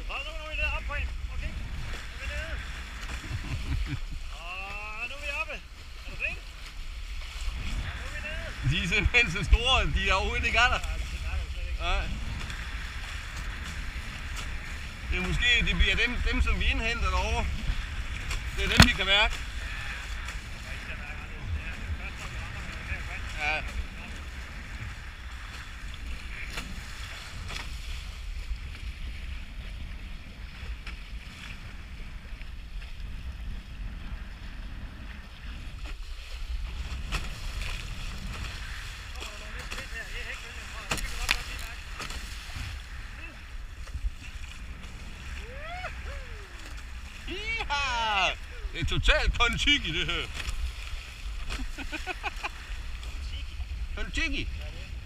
Så nu er vi nede op på en. Okay. Nu er vi nede. Og nu er vi oppe. Er du det? Og nu er vi nede. De er simpelthen så store, de er overhovedet ikke der. Nej. Det er måske, det bliver dem som vi indhenter derovre. Det er dem vi kan mærke. Ja. Det er totalt Kon-Tiki det her. Kon-Tiki?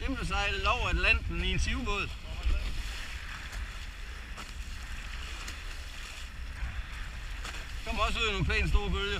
Dem der sejler over Atlanten i en sivbåd. Kommer også ud af nogle pænt store bølger.